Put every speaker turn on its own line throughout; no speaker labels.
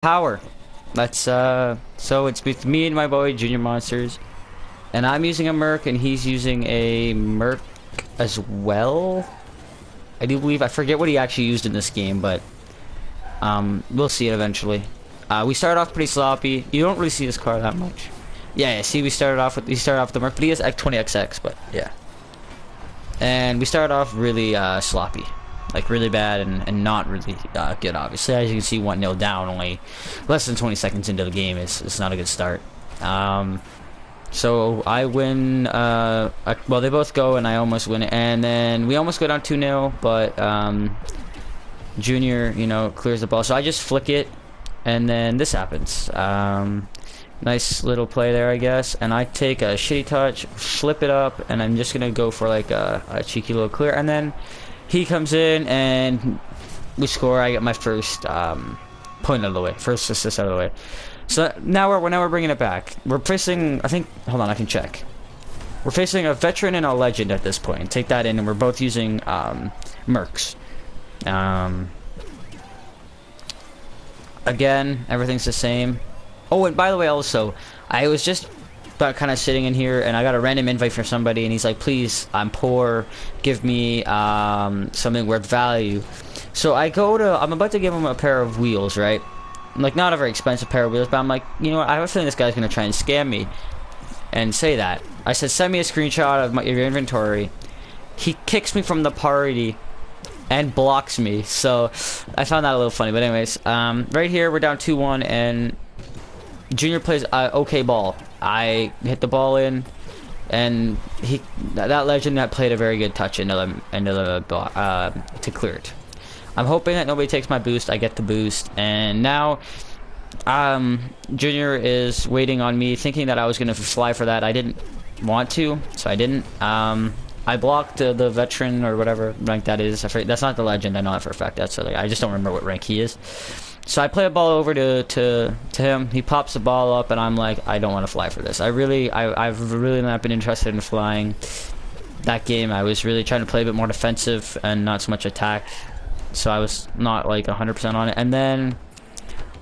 Power. That's so it's with me and my boy Junior Monsters, and I'm using a Merc and he's using a Merc as well. I do believe I forget what he actually used in this game, but we'll see it eventually. We started off pretty sloppy. You don't really see this car that much. Yeah, see, he started off with the Merc, but he has X20XX, but yeah. And we started off really sloppy. Like really bad and not really good, obviously. As you can see, 1-0 down, only less than 20 seconds into the game. It's not a good start. So I win, well, they both go and I almost win it. And then we almost go down 2-0, but Junior, you know, clears the ball. So I just flick it, and then this happens. Nice little play there, I guess. And I take a shitty touch, flip it up, and I'm just going to go for like a cheeky little clear. And then he comes in and we score. I get my first point out of the way, first assist out of the way. So now we're bringing it back. We're facing, I think, hold on, I can check. We're facing a veteran and a legend at this point. Take that in, and we're both using Mercs. Again, everything's the same. Oh, and by the way, also, I was just kind of sitting in here and I got a random invite from somebody and he's like, please, I'm poor, give me something worth value. So I'm about to give him a pair of wheels, right? Like, not a very expensive pair of wheels, but I'm like, you know what, I have a feeling this guy's gonna try and scam me and say that. I said, send me a screenshot of your inventory. He kicks me from the party and blocks me, so I found that a little funny. But anyways, right here we're down 2-1 and Junior plays okay ball. I hit the ball in, and that legend that played a very good touch into the to clear it. I'm hoping that nobody takes my boost. I get the boost, and now Junior is waiting on me, thinking that I was gonna fly for that. I didn't want to, so I didn't. I blocked the veteran or whatever rank that is. That's not the legend. I know that for a fact. That's I just don't remember what rank he is. So I play a ball over to him. He pops the ball up, and I'm like, I don't want to fly for this. I've really not been interested in flying. That game, I was really trying to play a bit more defensive and not so much attack. So I was not like 100% on it. And then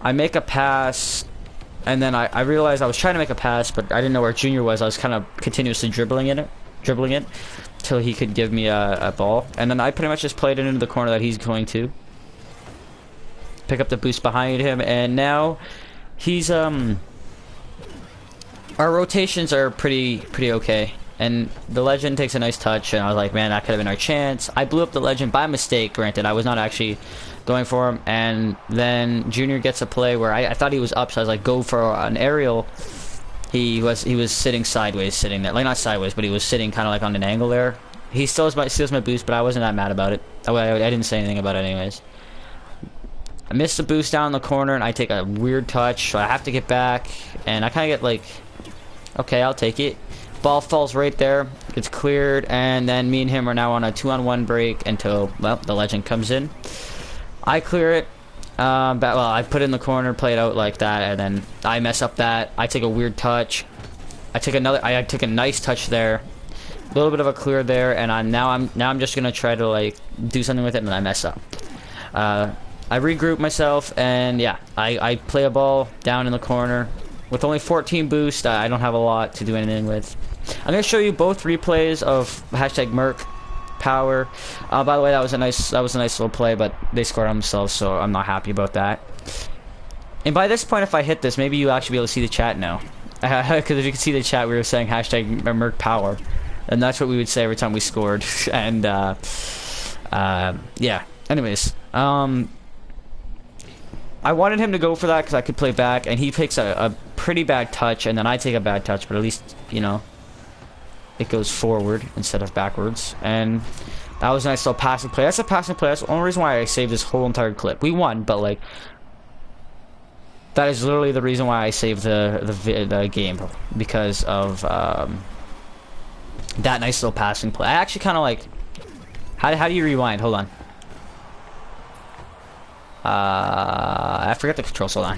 I make a pass, and then I realized I was trying to make a pass, but I didn't know where Junior was. I was kind of continuously dribbling it till he could give me a ball, and then I pretty much just played it into the corner that he's going to. Pick up the boost behind him, and now he's our rotations are pretty okay, and the legend takes a nice touch, and I was like, man, that could have been our chance. I blew up the legend by mistake, granted. I was not actually going for him, and then Junior gets a play where I thought he was up, so I was like, go for an aerial. He was sitting sideways, sitting there, like not sideways, but he was sitting kind of like on an angle there. He steals my boost, but I wasn't that mad about it. I didn't say anything about it anyways. I missed the boost down in the corner, and I take a weird touch, so I have to get back, and I kind of get like, okay, I'll take it. Ball falls right there, gets cleared, and then me and him are now on a 2-on-1 break until, well, the legend comes in. I clear it, well, I put it in the corner, play it out like that, and then I mess up that. I take a weird touch. I take a nice touch there. A little bit of a clear there, and now I'm just gonna try to like do something with it, and I mess up. I regroup myself, and yeah, I play a ball down in the corner. With only 14 boost, I don't have a lot to do anything with. I'm going to show you both replays of #Merc Power. By the way, that was a nice little play, but they scored on themselves, so I'm not happy about that. And by this point, if I hit this, maybe you'll actually be able to see the chat now. Because if you can see the chat, we were saying #Merc Power. And that's what we would say every time we scored. And, yeah. Anyways, I wanted him to go for that because I could play back, and he takes a pretty bad touch, and then I take a bad touch, but at least, you know, it goes forward instead of backwards. And that was a nice little passing play. That's a passing play. That's the only reason why I saved this whole entire clip. We won, but like, that is literally the reason why I saved the game, because of that nice little passing play. I actually kind of like, how do you rewind? Hold on. I forget the controls. Hold on.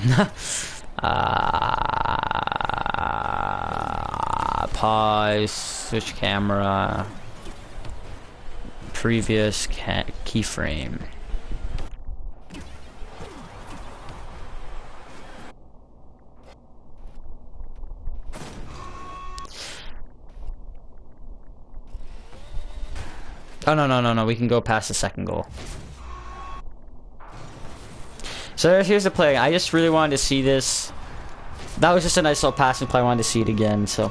Pause. Switch camera. Previous keyframe. Oh, no, no, no, no. We can go past the second goal. So here's the play. I just really wanted to see this. That was just a nice little passing play. I wanted to see it again, so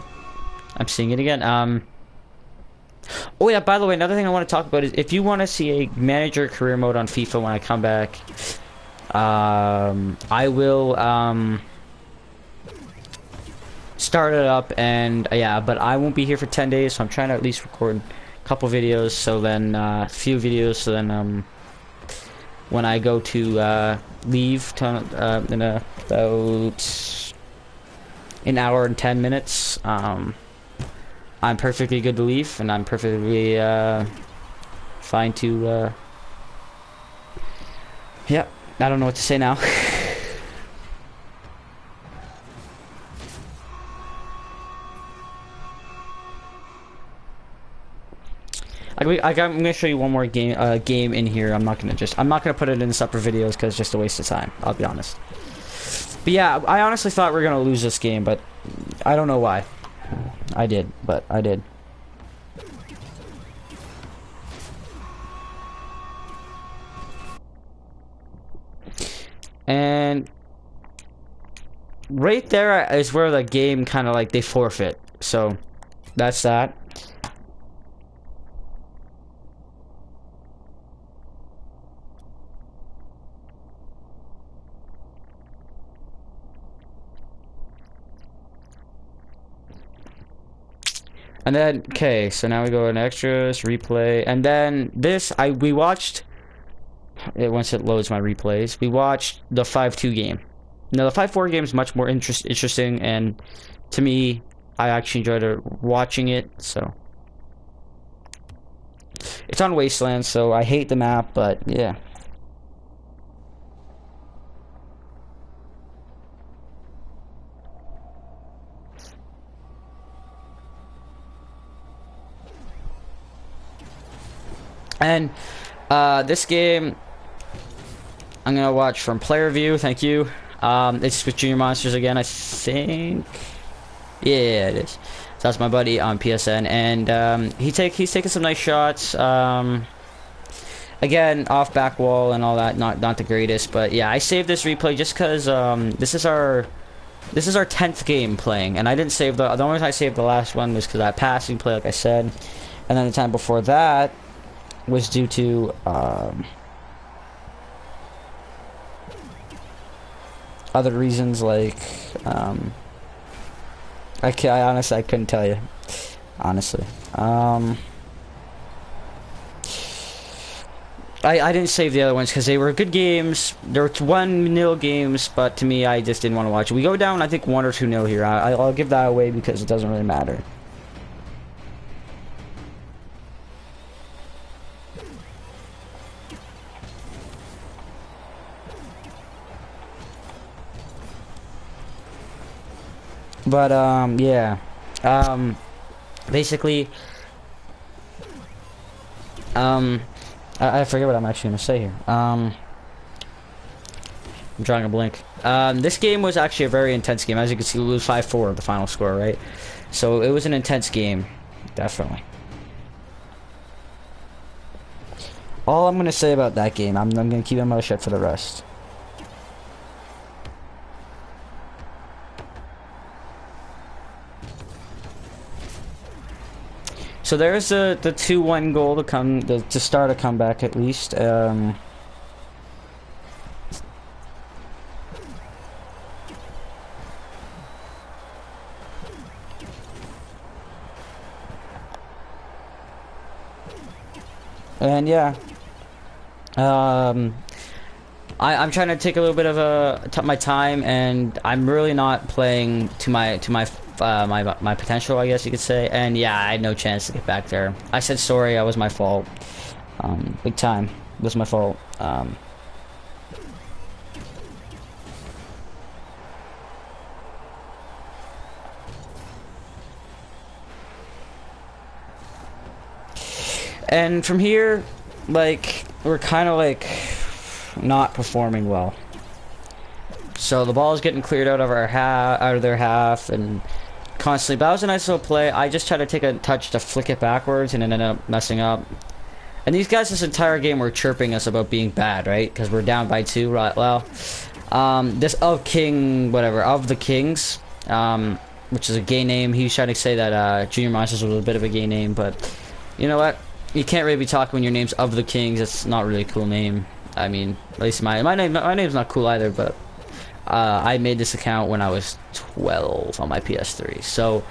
I'm seeing it again. Oh yeah, by the way, another thing I want to talk about is if you want to see a manager career mode on FIFA when I come back, I will start it up, and yeah, but I won't be here for 10 days, so I'm trying to at least record a couple videos, so then few videos, so then when I go to leave in about an hour and 10 minutes, I'm perfectly good to leave, and I'm perfectly fine to yep, I don't know what to say now. I'm gonna show you one more game in here. I'm not gonna put it in separate videos because it's just a waste of time. I'll be honest. But yeah, I honestly thought we were gonna lose this game, but I don't know why. I did, but I did. And right there is where the game kind of like they forfeit. So that's that. And then, okay, so now we go in extras, replay, and then this, we watched, once it loads my replays, we watched the 5-2 game. Now, the 5-4 game is much more interesting, and to me, I actually enjoyed watching it, so. It's on Wasteland, so I hate the map, but yeah. And this game I'm gonna watch from player view. Thank you. It's with Junior Monsters again, I think. Yeah, it is. So that's my buddy on PSN, and he's taking some nice shots. Again, off back wall and all that. Not the greatest, but yeah, I saved this replay just because this is our 10th game playing, and I didn't save the only reason I saved the last one was because I passing play, like I said, and then the time before that was due to other reasons, like I honestly I couldn't tell you, honestly. I didn't save the other ones because they were good games. They were 1-0 games, but to me, I just didn't want to watch it. We go down, I think 1 or 2-0 here. I'll give that away because it doesn't really matter. But yeah, basically, I forget what I'm actually gonna say here. I'm drawing a blank. This game was actually a very intense game. As you can see, we lose 5-4, the final score, right? So it was an intense game, definitely. All I'm gonna say about that game, I'm gonna keep my mouth shut for the rest. So there's the 2-1 goal to start a comeback at least. And yeah, I'm trying to take a little bit of my time, and I'm really not playing to my potential, I guess you could say. And yeah, I had no chance to get back there. I said sorry, that was my fault. Big time. It was my fault. And from here, like, we're kind of like not performing well. So the ball is getting cleared out of their half, and constantly. But that was a nice little play. I just tried to take a touch to flick it backwards and it ended up messing up. And these guys this entire game were chirping us about being bad, right? Because we're down by 2, right? Well, this of the Kings, which is a gay name. He was trying to say that Junior Monsters was a bit of a gay name, but you know what? You can't really be talking when your name's of the Kings. It's not really a cool name. I mean, at least my name's not cool either. But I made this account when I was 12 on my PS3, so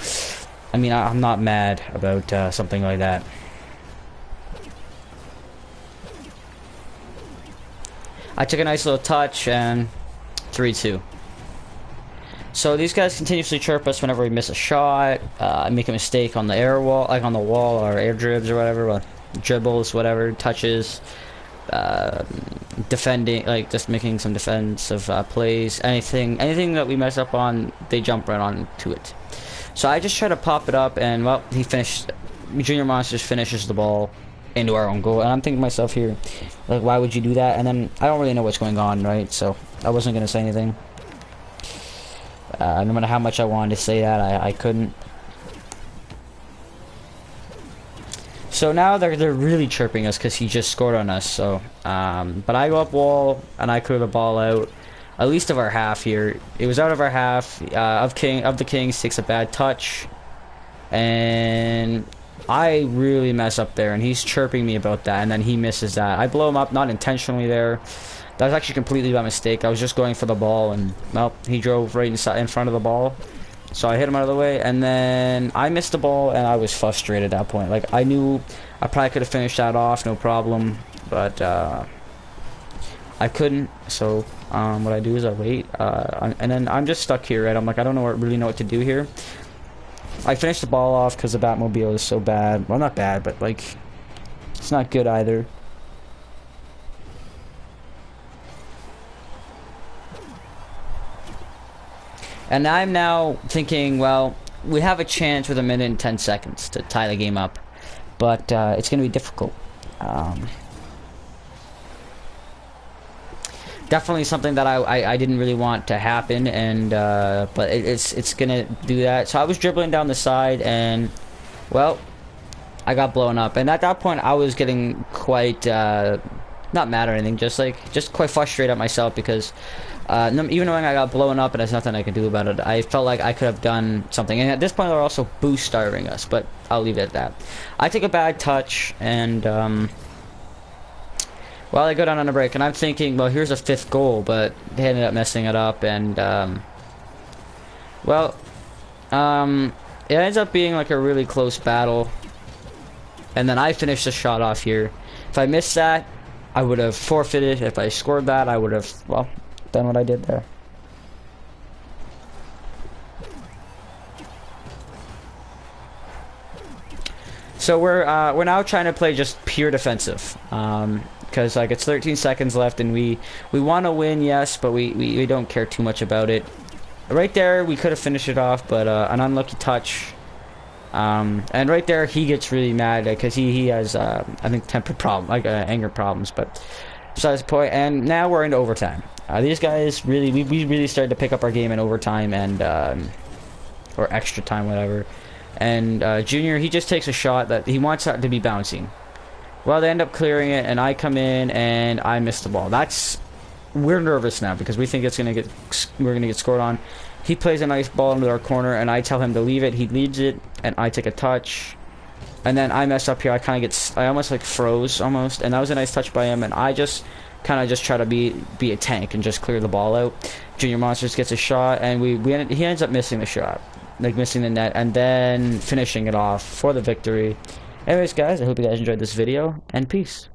I mean, I'm not mad about something like that. I took a nice little touch and 3-2. So these guys continuously chirp us whenever we miss a shot, make a mistake on the air wall, like on the wall, or air dribs or whatever, well, dribbles, whatever, touches, defending, like just making some defensive plays, anything that we mess up on, they jump right on to it. So I just try to pop it up, and well, Junior Monsters finishes the ball into our own goal, and I'm thinking to myself here, like, why would you do that? And then I don't really know what's going on, right? So I wasn't gonna say anything. No matter how much I wanted to say that, I couldn't. So now they're really chirping us because he just scored on us. So, but I go up wall and I clear the ball out, at least of our half here. It was out of our half. Of the Kings takes a bad touch, and I really mess up there, and he's chirping me about that, and then he misses that. I blow him up, not intentionally there. That was actually completely by mistake. I was just going for the ball, and well, he drove right in front of the ball. So I hit him out of the way, and then I missed the ball, and I was frustrated at that point. Like, I knew I probably could have finished that off, no problem, but I couldn't. So what I do is I wait, and then I'm just stuck here, right? I'm like, I don't really know what to do here. I finished the ball off because the Batmobile is so bad. Well, not bad, but like, it's not good either. And I'm now thinking, well, we have a chance with 1 minute and 10 seconds to tie the game up, but it's going to be difficult. Definitely something that I didn't really want to happen, and but it's gonna do that. So I was dribbling down the side, and well, I got blown up. And at that point, I was getting quite not mad or anything, just quite frustrated at myself because even knowing I got blown up and there's nothing I can do about it, I felt like I could have done something. And at this point, they're also boost starving us, but I'll leave it at that. I take a bad touch, and well, I go down on a break, and I'm thinking, well, here's a 5th goal, but they ended up messing it up, and well, it ends up being like a really close battle, and then I finished the shot off here. If I missed that, I would have forfeited. If I scored that, I would have, well, done what I did there. So we're now trying to play just pure defensive, because like it's 13 seconds left, and we want to win, yes, but we don't care too much about it. Right there, we could have finished it off, but an unlucky touch. And right there, he gets really mad because he has I think anger problems, but besides the point. And now we're into overtime. These guys we really started to pick up our game in overtime, and or extra time, whatever. And Junior, he just takes a shot that he wants to be bouncing. Well, they end up clearing it, and I come in and I miss the ball. We're nervous now because we think we're gonna get scored on. He plays a nice ball into our corner, and I tell him to leave it. He leaves it, and I take a touch, and then I mess up here. I almost like froze almost, and that was a nice touch by him. And I just kind of try to be a tank and just clear the ball out. Junior Monsters gets a shot, and he ends up missing the shot, like missing the net, and then finishing it off for the victory. Anyways, guys, I hope you guys enjoyed this video, and peace.